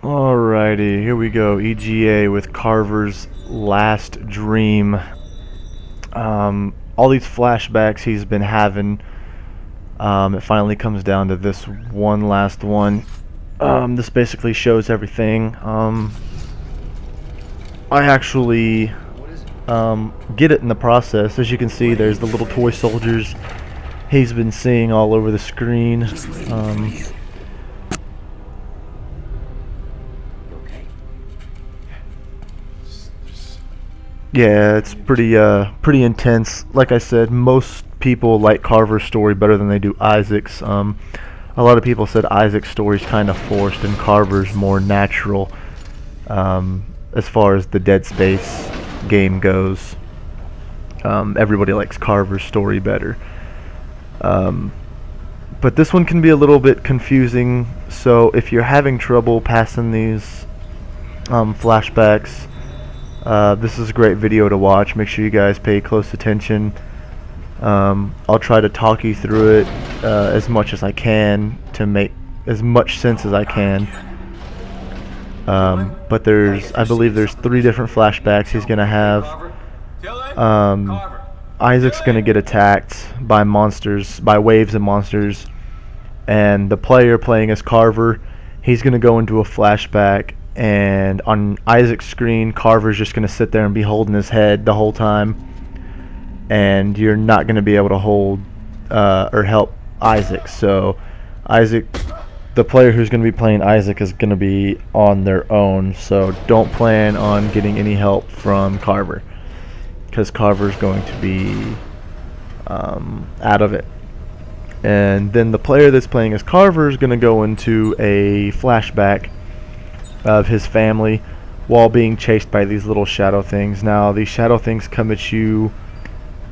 Alrighty, here we go. EGA with Carver's last dream. All these flashbacks he's been having. It finally comes down to this one last one. This basically shows everything. I actually get it in the process. As you can see, there's the little toy soldiers he's been seeing all over the screen. Yeah, it's pretty intense. Like I said, most people like Carver's story better than they do Isaac's. A lot of people said Isaac's story's kind of forced and Carver's more natural, as far as the Dead Space game goes. Everybody likes Carver's story better. But this one can be a little bit confusing, so if you're having trouble passing these flashbacks, this is a great video to watch. Make sure you guys pay close attention. I'll try to talk you through it as much as I can to make as much sense as I can. But I believe there's 3 different flashbacks he's gonna have. Isaac's gonna get attacked by monsters, by waves of monsters, and the player playing as Carver, he's gonna go into a flashback. And on Isaac's screen, Carver's just going to sit there and be holding his head the whole time, and you're not going to be able to hold or help Isaac. So Isaac, the player who's going to be playing Isaac, is going to be on their own, so don't plan on getting any help from Carver, because Carver's going to be out of it. And then the player that's playing as Carver is going to go into a flashback of his family while being chased by these little shadow things. Now these shadow things come at you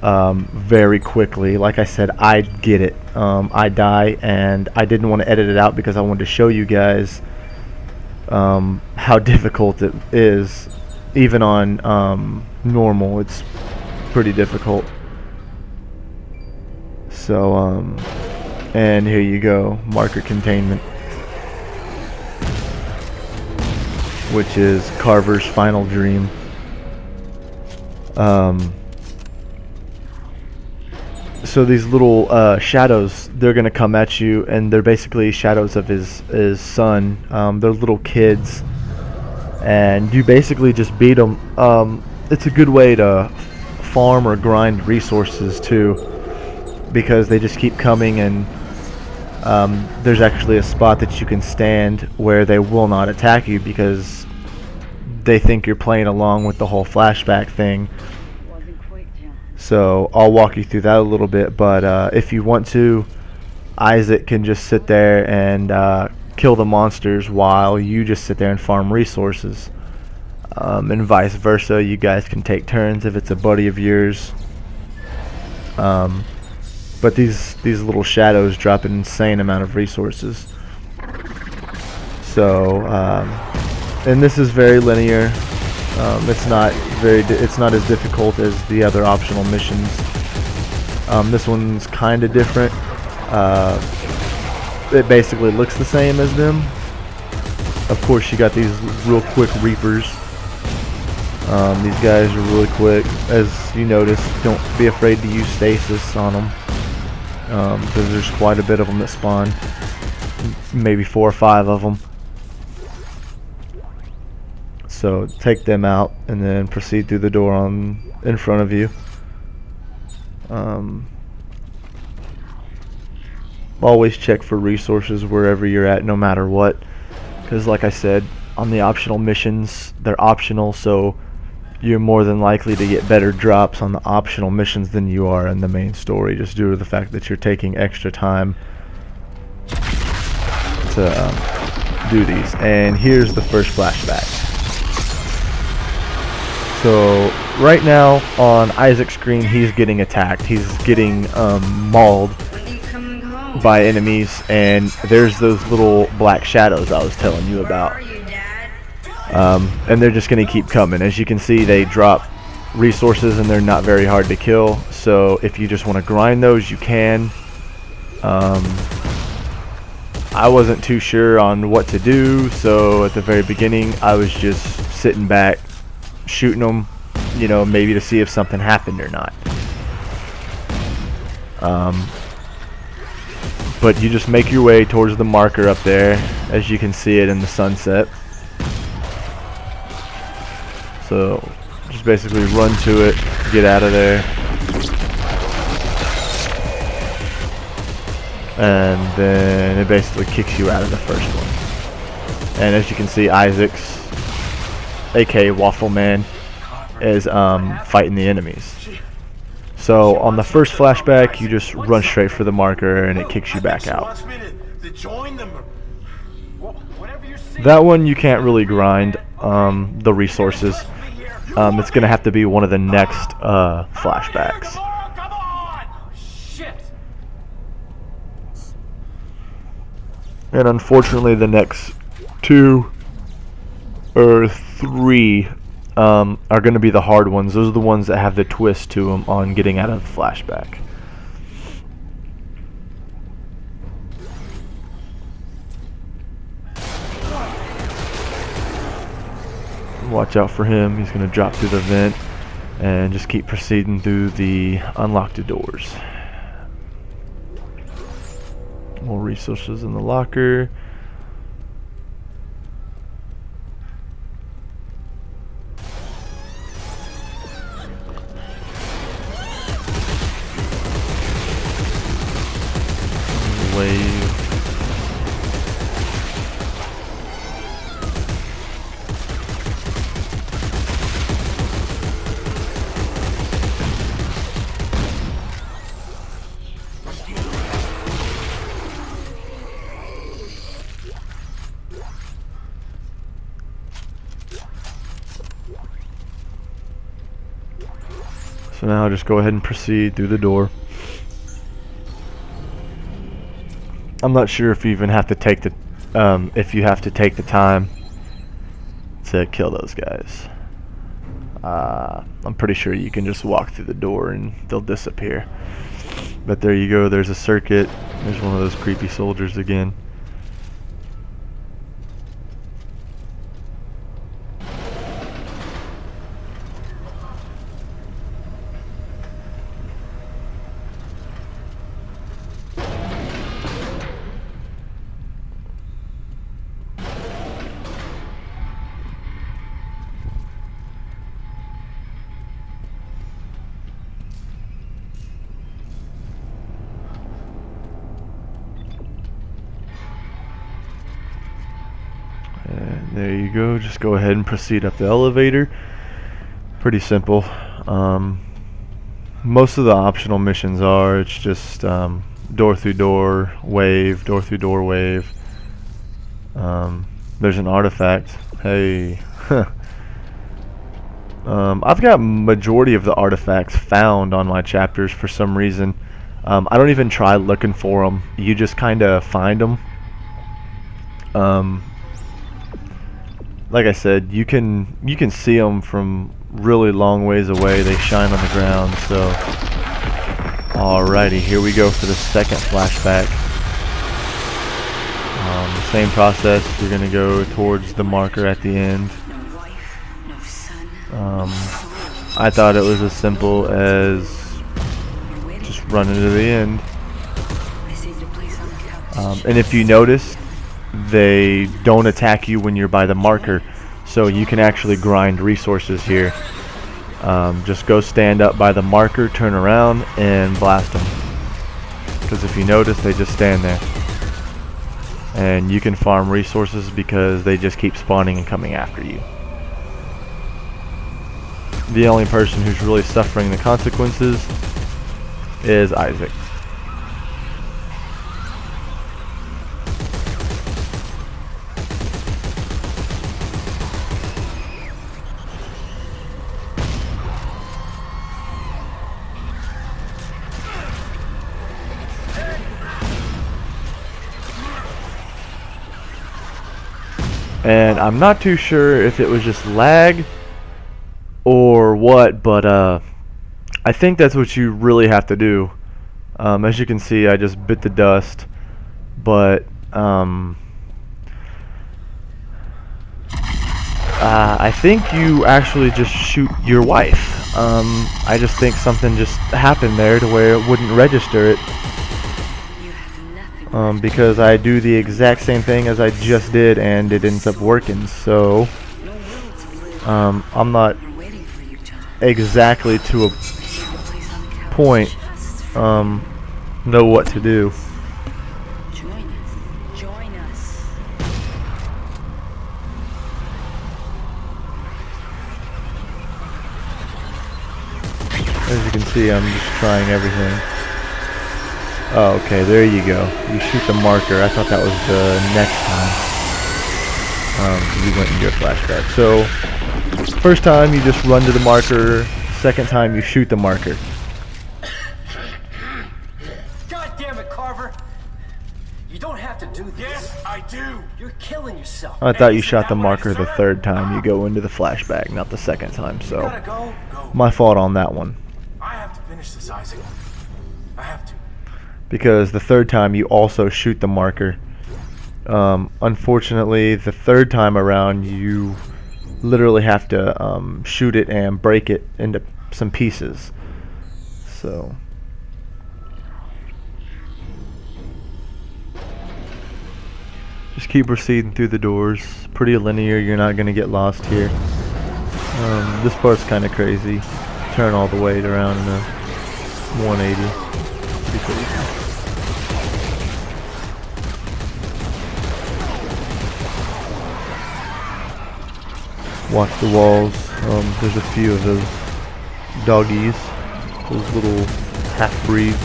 very quickly. Like I said, I get it. I die, and I didn't want to edit it out because I wanted to show you guys how difficult it is. Even on normal, it's pretty difficult. So and here you go, marker containment, which is Carver's final dream. So these little shadows, they're gonna come at you, and they're basically shadows of his son. They're little kids, and you basically just beat them. It's a good way to farm or grind resources too, because they just keep coming, and there's actually a spot that you can stand where they will not attack you because they think you're playing along with the whole flashback thing. So I'll walk you through that a little bit, but if you want to, Isaac can just sit there and kill the monsters while you just sit there and farm resources, and vice versa. You guys can take turns if it's a buddy of yours. But these little shadows drop an insane amount of resources. So and this is very linear. It's not as difficult as the other optional missions. This one's kind of different. It basically looks the same as them. Of course, you got these real quick reapers. These guys are really quick. As you notice, don't be afraid to use stasis on them, because there's quite a bit of them that spawn. Maybe 4 or 5 of them. So take them out and then proceed through the door in front of you. Always check for resources wherever you're at, no matter what, because like I said, on the optional missions, they're optional, so you're more than likely to get better drops on the optional missions than you are in the main story, just due to the fact that you're taking extra time to do these. And here's the first flashback. So right now on Isaac's screen, he's getting attacked. He's getting mauled by enemies, and there's those little black shadows I was telling you about. And they're just going to keep coming. As you can see, they drop resources and they're not very hard to kill. So if you just want to grind those, you can. I wasn't too sure on what to do, so at the very beginning I was just sitting back shooting them, you know, maybe to see if something happened or not. But you just make your way towards the marker up there, as you can see it in the sunset. So just basically run to it, get out of there, and then it basically kicks you out of the first one. And as you can see, Isaac's, aka Waffle Man, is fighting the enemies. So on the first flashback, you just run straight for the marker and it kicks you back out. That one you can't really grind the resources. It's going to have to be one of the next flashbacks. And unfortunately the next 2 or 3 are going to be the hard ones. Those are the ones that have the twist to them on getting out of the flashback. Watch out for him. He's going to drop through the vent, and just keep proceeding through the unlocked doors. More resources in the locker. Wave. So now just go ahead and proceed through the door. I'm not sure if you even have to take the time to kill those guys. I'm pretty sure you can just walk through the door and they'll disappear. But there you go, there's a circuit. There's one of those creepy soldiers again. And there you go, just go ahead and proceed up the elevator. Pretty simple. Most of the optional missions are, it's just door through door, wave, door through door, wave. There's an artifact. Hey. I've got majority of the artifacts found on my chapters for some reason. I don't even try looking for them. You just kind of find them. Like I said, you can see them from really long ways away. They shine on the ground. So, alrighty, here we go for the second flashback. Same process. You're gonna go towards the marker at the end. I thought it was as simple as just running to the end. And if you notice, they don't attack you when you're by the marker, so you can actually grind resources here. Just go stand up by the marker, turn around, and blast them. Because if you notice, they just stand there. And you can farm resources because they just keep spawning and coming after you. The only person who's really suffering the consequences is Isaac. And I'm not too sure if it was just lag or what, but I think that's what you really have to do. As you can see, I just bit the dust, but I think you actually just shoot your wife. I just think something just happened there to where it wouldn't register it. Because I do the exact same thing as I just did and it ends up working. So I'm not exactly to a point know what to do. As you can see, I'm just trying everything. Oh, okay, there you go. You shoot the marker. I thought that was the next time you went into your flashback. So, first time you just run to the marker. Second time you shoot the marker. God damn it, Carver! You don't have to do this. Yes, I do. You're killing yourself. I thought you shot the marker the third time you go into the flashback, not the second time. So, Go. my fault on that one. I have to finish this, Isaac. I have to. Because the third time you also shoot the marker. Unfortunately, the third time around you literally have to shoot it and break it into some pieces. So just keep proceeding through the doors. Pretty linear, you're not going to get lost here. This part's kind of crazy. Turn all the way around in a 180. Pretty crazy. Watch the walls. There's a few of those doggies, those little half-breeds.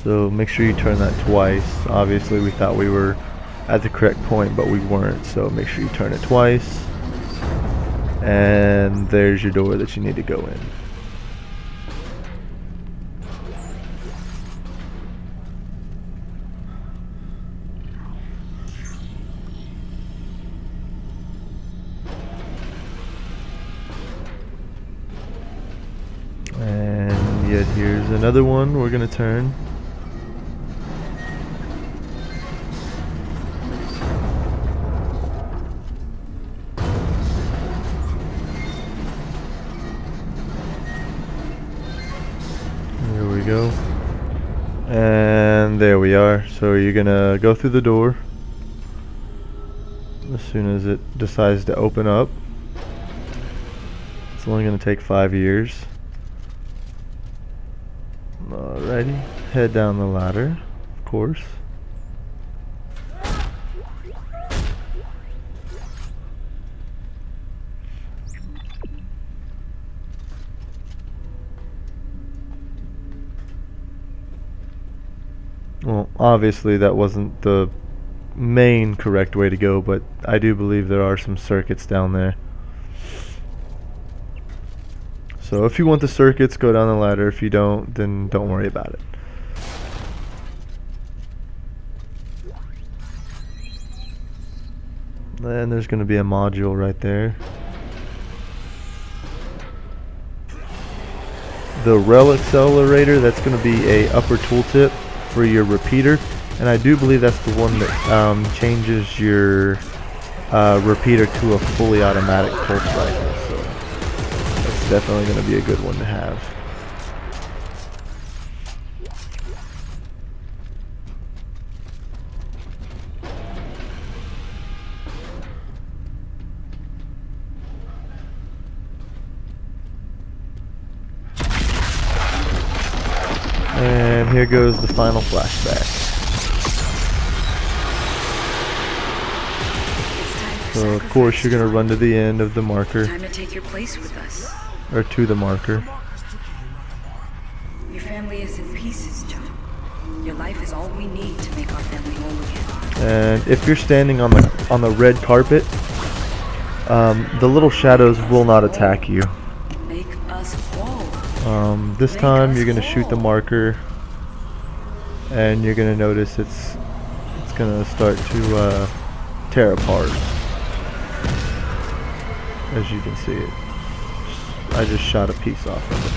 So make sure you turn that twice. Obviously we thought we were at the correct point, but we weren't, so make sure you turn it twice. And there's your door that you need to go in. And yet here's another one we're gonna turn. Go, and there we are. So you're gonna go through the door as soon as it decides to open up. It's only gonna take 5 years. Alrighty, head down the ladder, of course. Well, obviously that wasn't the main correct way to go, but I do believe there are some circuits down there. So if you want the circuits, go down the ladder. If you don't, then don't worry about it. And there's going to be a module right there. The rail accelerator, that's going to be a upper tooltip for your repeater, and I do believe that's the one that changes your repeater to a fully automatic pulse rifle, so that's definitely going to be a good one to have. And here goes the final flashback. So of course you're gonna run to the end of the marker. Time to take your place with us. Or to the marker. Your family is in pieces, John. Your life is all we need to make our family whole again. And if you're standing on the red carpet, the little shadows will not attack you. Make us whole. This time you're gonna shoot the marker, and you're gonna notice it's gonna start to tear apart. As you can see it. I just shot a piece off of it.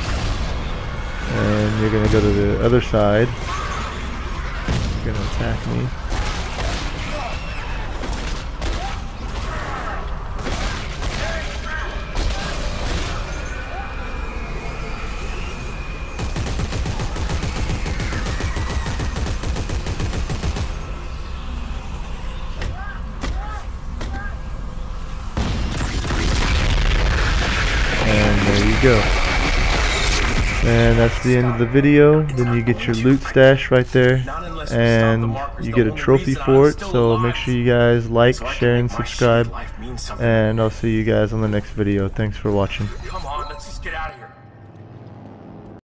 And you're gonna go to the other side. You're gonna attack me. And there you go. And that's the end of the video. Then you get your loot stash right there. And you get a trophy for it. So make sure you guys like, share, and subscribe. And I'll see you guys on the next video. Thanks for watching. Come on,